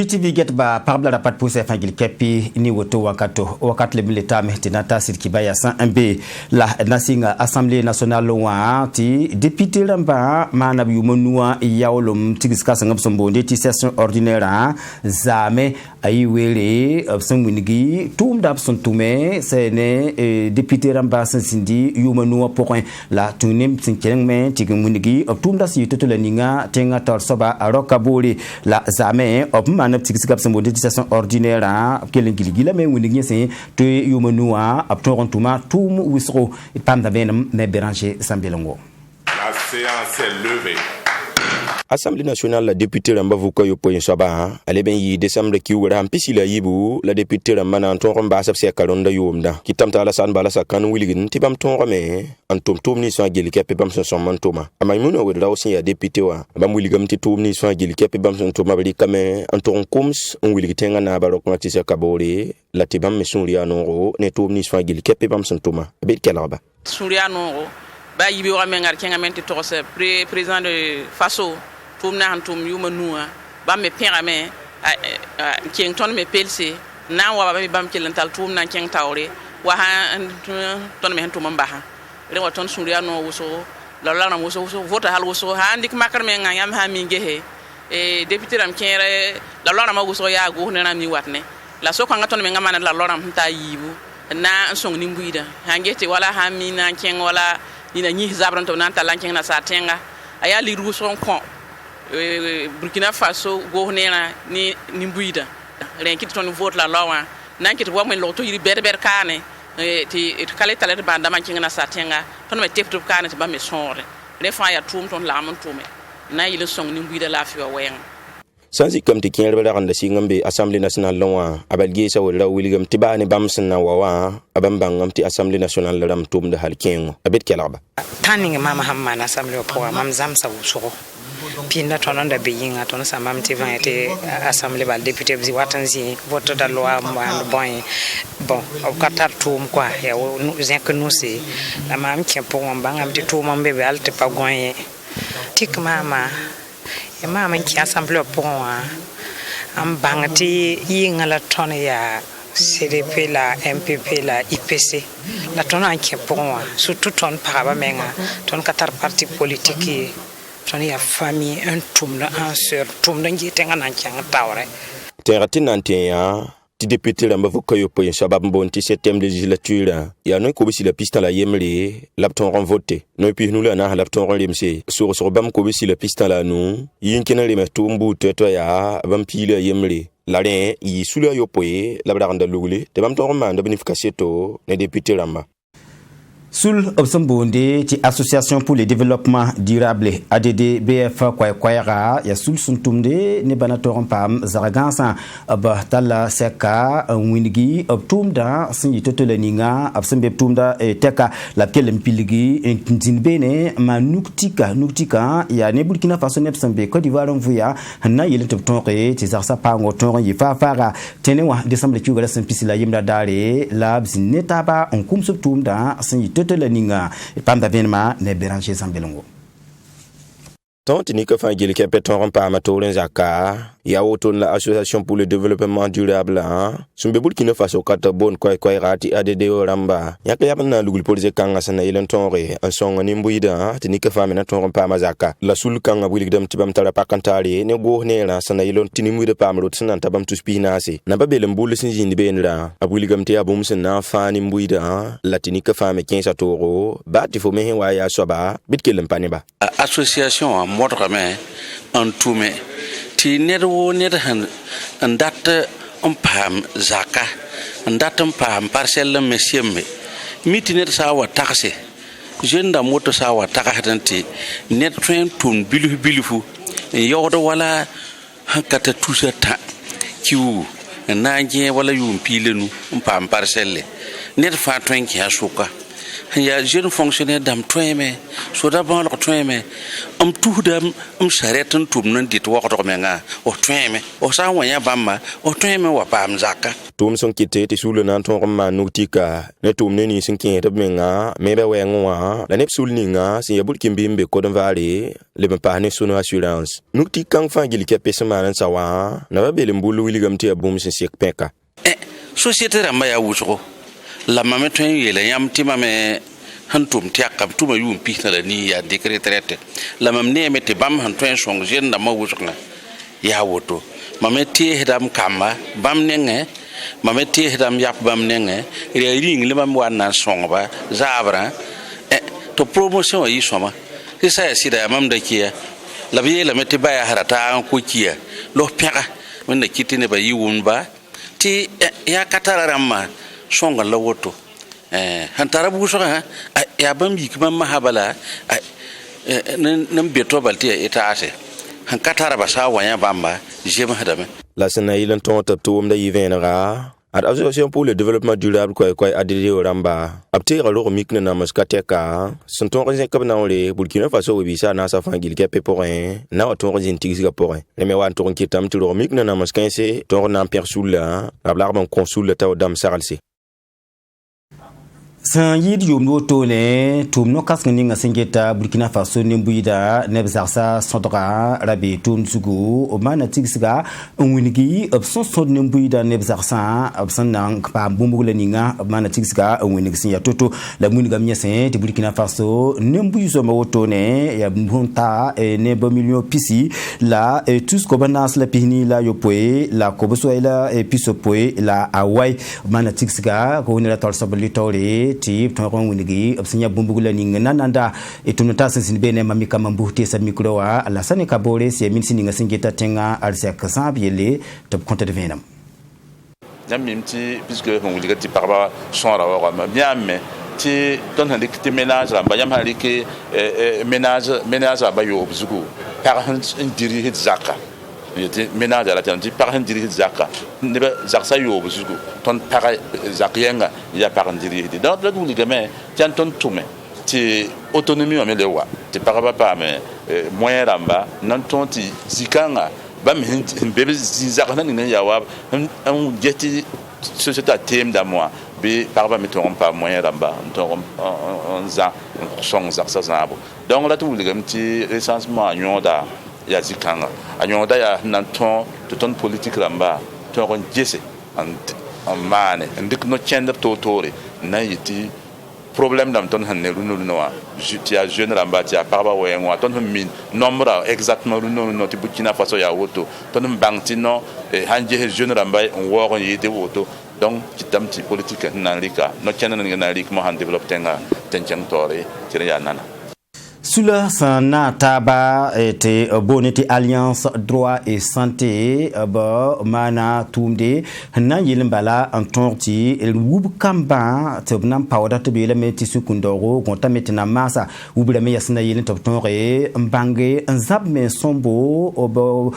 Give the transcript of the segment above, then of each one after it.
TV get ba parbla rapat pousse fangil kepi ni woto wakat le milita metinata sirkibaya 101B la nasinga assemblée nationale wa ti député ramba manab yumonua yawlum tigiska sangam sombonde ti session ordinaire zame ayiwele sangwinigi tumdab sontume sene député ramba sindi yumonua point la tunim tinkelengme tigmunigi tumda si totoleninga tenga tor soba arokaboli la zame manap tigisika sambonde ti session ordinaire kelengilgila me wonigi sen to yumonua apton tuma tum wisro pamda benam ne Béranger Sambelongo. La séance est levée. Assemblée nationale la députée Ramba Vuka Yopoyin Soba, elle est bien y décembre qui ouvre un piscine yibu, la députée Ramba Nanton Ramba Sapsia Kalonda Yomda, qui tente à la San Balasa Kan Willigan, Tibam Ton Rame, Antom Tomni soit Gilika Pebam son Mantoma. A Maimouna with Rausi a député wa, Bam William Titomni soit Gilika Pebam son Toma Kame, Anton Combs, on will tenga na Barok Matissa Cabore, la Tibam Messuriano, Netomni soit Gilika Pebam son Toma, a bit Calaba. Suriano, Bayi Ramengar Kengamenti Tos, président de Faso. Tumna hantum yuma nuwa bam me perame king ton me pelsi na wa ba bam kelental tumna king tawre wa ha ton me hantum mbaha re wa ton suriya no wuso la na wuso vota hal wuso ha ndik makar me ngam ha mi ngehe e député ram kere la ma wuso ya go na mi watne la so kan ton me ngama na la ram ta yibu na song ni mbuida ha ngete wala ha mi na king wala ni na nyi zabran to na ta lan king na sa tenga aya li ruson kon Burkina Faso gohnena ni nimbuida renkit ton vote la lawa nankit wa men loto yiri berber kane ti kale tale banda man kinga satenga ton me teptup kane ti ba me sonre ne fa ya tum ton la mon tume na yile song nimbuida la fi wa wen sansi kam ti kien rebela randa singambe assemblée nationale lawa abalge sa wala william tibane bamsen na wawa abambangam ti assemblée nationale ram tum de halkengo abet kelaba taninga mama hamma na assemblée po mam zamsa wusoro pinda tononda beyinga ton samam ti vanté assemblée bal député bi watanzi vote de loi bon au katar tum quoi ya nous que nous c'est la mam qui pour mbangam ti tum mbebe alte pa goyen tik mama e mama qui assemblée pour am bangati yinga la ton ya CDP la MPP la IPC la ton en qui pour surtout ton parabamenga ton katar parti politique ton ya famille un tumna un sœur tumna ngitenga na kyanga tawre terati nantia ti député Ramba Vuka Yopoyin Soba mbonti 7e législature ya no ko bisi la piste la yemre lapton ron voté no pi nous la na lapton ron limse sur bam ko bisi la piste la nu yinkena le metumbu teto ya bam pi la yemre la ren yi sula Yopoye la branda lugule de bam ton manda bonificato ne député Ramba Sul Obsambonde ti association pour le développement durable ADD BF Kwaira ya sul suntumde ne banatoron pam zaragansa ba tala seka winigi obtumda sinyi totoleninga absembe tumda teka la kelem piligi ntinbene manuktika ya ne Burkina Faso ne psambe Côte d'Ivoire mvuya na yele toptonre ti zarsa pango ton yifa fara tenewa décembre ki gala sempisi la yimda dare la bzineta ba on kum subtumda sinyi la ninga pamda venema ne Béranger Sambelongo tant ni que fa gel ke peton pa amatoren zaka ya woton la association pour le développement durable sumbe Burkina Faso kata bon koy rati ADD Ramba yaka yabna lugul police kanga sana yelen tonre en songa ni mbuida tini que fa mena ton pa mazaka la sul kanga bulik dam tibam tara pakantari ne go nera sana yelon tini mbuida pa amrot sana tabam tuspinasi na babelem bul sin jindi benra abuligam te abum sana fa ni mbuida la tini que fa me 15 toro ba ti fo me wa ya soba bitkelem paniba association modreme en tume ti nerwo nerhan andat pam zaka andat pam parcelle mesiemme mitiner sawa taxe jenda moto sawa taxatanti net train tun bilifu yodo wala hankata tusata kiwu nanje wala yum pilenu pam parcelle net fa train ki asuka ya jeune fonctionnaire dam toyeme so da ban lo toyeme tout dam sharetan tum nan dit wa ko menga o toyeme o sa wanya bamma o toyeme wa pam zaka tum son kite ti sulu nan ton ma nutika ne tum ne ni sin kin menga mebe wenwa la ne sul ninga sin yabul kimbimbe ko don vale le pa ne sunu assurance nutika kan fa gili ke pesama nan sawa na ba bele mbulu wiligam ti abum sin sek peka société ramba ya wuso la mame ton yele yam ti mame hantum ti akam tuma yum pita la ni ya décret traité la mam ne mete bam han ton song jen da ma wuso na ya woto mame ti hedam kamba bam nenge mame ti hedam yap bam nenge re ring le mam wan song ba zabra to promotion yi soma ki sa sida mam da kiya la biye la mete baya harata an ko kiya lo pega men da kitine ba yi wun ba ti ya katara ramma songa la woto hantara bu so ha ya bambi kuma mahabala nan beto balti ita ase han katara ba sa wanya bamba jema hadame la sena ilan ton tap to mda yivenera ad association pour le développement durable quoi adede ramba abte alo mikna na maskateka sonton rin kabna ole Burkina Faso wibisa na sa fangil ke peporin na waton rin tigisiga porin ne me wan ton kitam to mikna na maskanse ton na persula ablar ban consul ta dam saralse san yid yomno tole tumno kasngni nga singeta Burkina Faso nimbuida nebzarsa sondra rabi tunsugu omana tigsiga onwinigi opson sod nimbuida nebzarsa opson nang pa bumbugula ninga omana tigsiga onwinigi sinya toto la muniga miese de Burkina Faso nimbuizo mawotone ya mbunta ne ba million pisi la tous kobanas la pini la yopoe la koboso ila pisopoe la awai omana tigsiga ko ne la tolsabali tole ti ton winigi obsinya bumbugula ninga nanda etunata sensin bene mamika mambuhti sa mikrowa ala sane kabore si min sininga singeta tenga alsia kasabiele top compte de venam Yamimti puisque on dit que parba son rawa ma bien mais ti don halik ti ménage la bayam halik ménage ba yo obzugu par un diri hit zaka yete ménage la tanti par un diri hit zaka ne ba zaksa yo obzugu ton par zakienga ya par un diri hit donc le ligament tian ton tume ti autonomie mais le wa ti parba pas mais moyen ramba non ton ti zikanga bam bebe zizakana ni yawa on jeti société à thème da moi be parba mettons pas moyen ramba on za son za zabo donc là tout le petit recensement nyonda ya zikanga anyonda ya nanton de ton politique ramba to on jese en mane ndik no chender totore na yiti problème dans ton hanelu noa jutia jeune ramba tia parba wenwa ton min nombre exactement no ti Burkina Faso ya woto ton bangtino hanje jeune ramba on wo yite woto donc kitam ti politique nalika no chana nalik mo han développer tenchang tore tire nana Sula sana taba ete boneti alliance droit et santé ba mana tumde na yilimbala antorti el wub kamba tobnam pawda to bele meti sukundoro gonta metina masa wubla me yasna yilin toptonre mbange nzab me sombo obo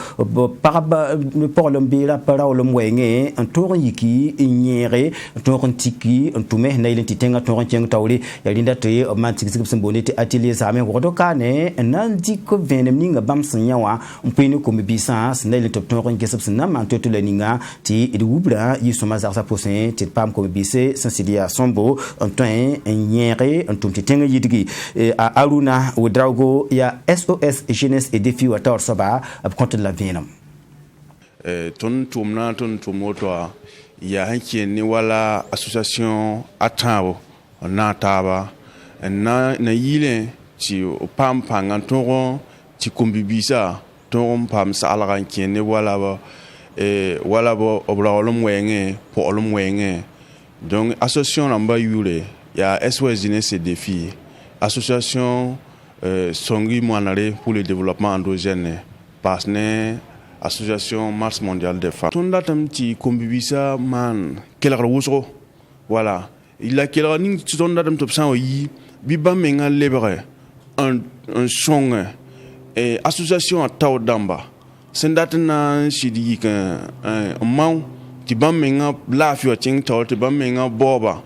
paraba porlombira para olomwenge antor yiki nyere antor tiki antume na yilin titenga tor cheng tawli yalinda te mantik boneti atelier same dokane nandi ko venem ninga bam sanyawa mpeni ko mbisa snele top ton ngesep snama to ninga ti idubra yisoma za posin ti pam ko mbise sensilia sombo antoin nyere antumti tenga yidigi a Aruna Ouedraogo ya SOS jeunesse et défi wator soba ab compte la venam ton tumoto ya hanki ni wala association atabo na taba na yile ti pam pangan toron ti kumbibisa toron pam salagan kene wala bo obrolum wenge po olum wenge donc association namba yule ya SOS jeunesse et défi association Songi Mwanare pour le développement endogène partenaire association Mars mondiale des femmes ton datam ti kumbibisa man kelra wusro voilà il a kelra ning ton datam top san yi biba menga lebre un song et association à Taudamba sendatna shidi kan mau ti bamenga la fio ting taw ti bamenga boba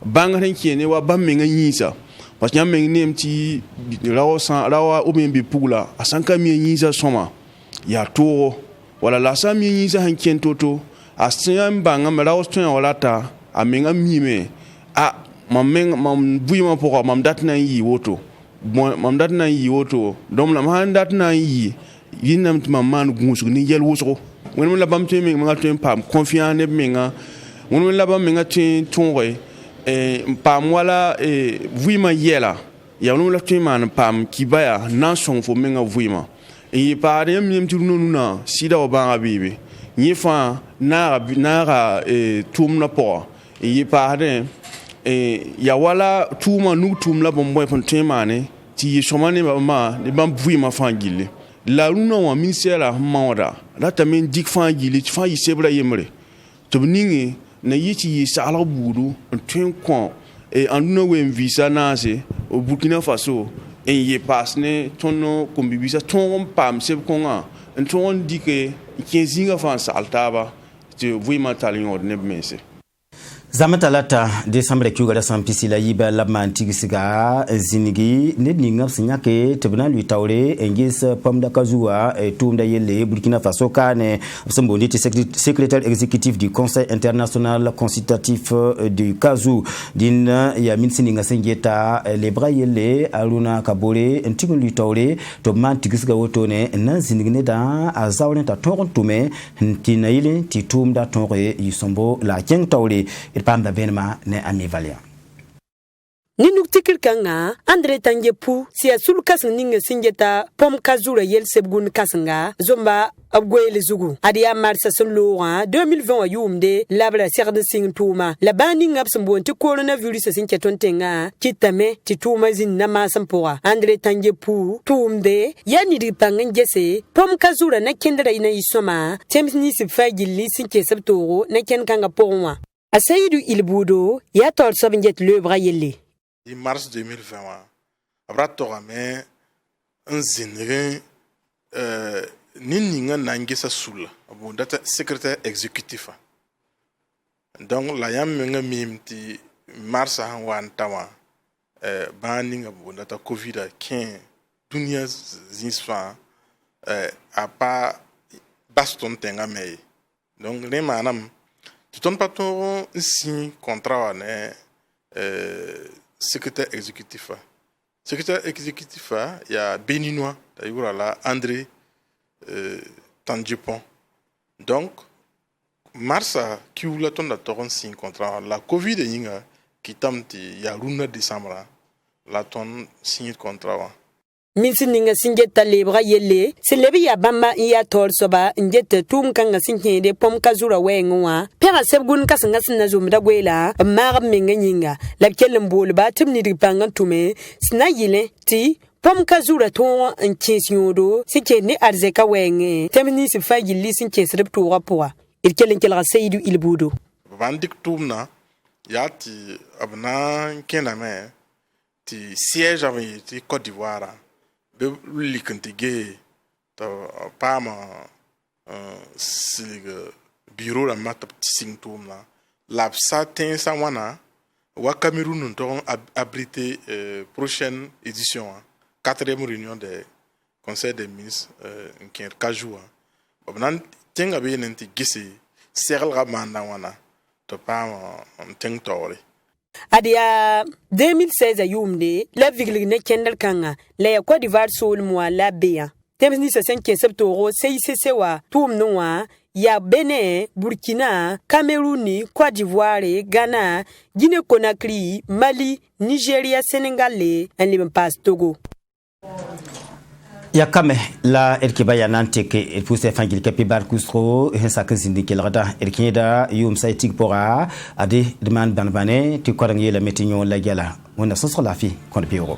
bang hen kene wa bam menga yisa parce que yameng nem ti rawa ubembe pula asanka mi yisa soma ya to wala la sa mi yisa han ken toto asan banga rawa tun wala ta amenga mi me a mam buima poko mam datna yi woto mam datna yi woto dom la man datna yi yinam mam man gunsu ni yel woso won la bam teme ma to pam confiant ne menga won la bam menga tin tonre pam wala vuima yela ya won la tin man pam kibaya nan son fo menga vuima e pa de mim ti nuna sida o ba bibi ni fa na tum na po e pa de ya wala tuma nu tum la bombo fon temane ti somane ma ne bam vuima fangile la runa wa ministère la mawda la tamen dik fangile ti fa yisebra yemre to ningi na yiti yi sala budu tun kon anduna we visa nase au Burkina Faso ye pasne tono kombibisa ton pam seb konga ton dike 15 fa saltaba te vuima talin ne mese Zamatalata Desembre Kugara Sampisi la yiba la mantigisiga zinigi nedninga sinyake tebna lui taure engis pamda kazua tumda yele Burkina Faso kane Msombondi secrétaire exécutif du Conseil international consultatif du Kazou din ya minsininga sengeta le bras yele aluna kabore ntigun lui taure to mantigisiga wotone na zinigi da azawne ta torontume ntinayile titumda tonre yisombo la keng taure panda benma ne ami valia ni nuktikir kanga André Tangepu siya sul kasng ninga singeta pom kazura yel sebgun kasnga zomba abgoyele zugu adia marsa sunloa 2020 wa yumde labra serde sing tuma la bani ngap sambon ti coronavirus sinke tontenga kitame ti tuma zin na masampoa André Tangepu tumde yani di pangen jese pom kazura na kendra ina isoma temni sifagili sinke sabtoro na ken kanga porwa Asayidou Ilboudo ya tol sobinget le bras yelle. En mars 2020 abra torame un zinre ninga nangisa sula abu data secrétaire exécutif. Donc la yam nga mimti mars han wan tawa banning abu data covid 15 dunia zinsfa a pas baston tenga mei. Donc les manam tout un patron signe contrat secrétaire exécutif. Secrétaire exécutif, il y a Béninois, là, André Tandjepon. Donc, mars, qui ou la tonne de signe contrat, la Covid qui tamti, il y a l'une décembre, la tonne signe contrat. Minsininga singeta lebra yelle selebi ya bamba ya tol soba njete tum kanga sinkende pom kazura wenwa pera sebgun kasanga sinna zumda gwela mar menga nyinga la kelembol ba timni ripangan tume sina yile ti pom kazura to en kesyodo sikene arzeka wenge temni sifa yili sinkesrep to rapoa il kelen kelra Seydou Ilboudo bandik tumna yati abna kename ti siège avec ti Côte d'Ivoire be likantige ta pama siga bureau la mata singtom la lapsa ten sawana wa Cameroun ton abrité prochaine édition 4e réunion des conseil des ministres qui est kajua obnan tenga be nenti gisi serl ramanda wana to pama teng tore Adia 2016 a yumde la viglig ne kendal kanga la ya Côte d'Ivoire sol moi la bea temni sa 5 septembre CICC wa tum noa ya Benin, Burkina, Cameroun, Côte d'Ivoire, Ghana, Guinée-Conakry, Mali, Nigeria, Sénégal et en passe Togo. Yakame la erkibaya nanteke el puse fangil kepi barkustro hensa kazindi kelrada erkida yum saitik pora ade demand banbane ti kwarangi la metinyo la gela wona sosra la fi kon biuro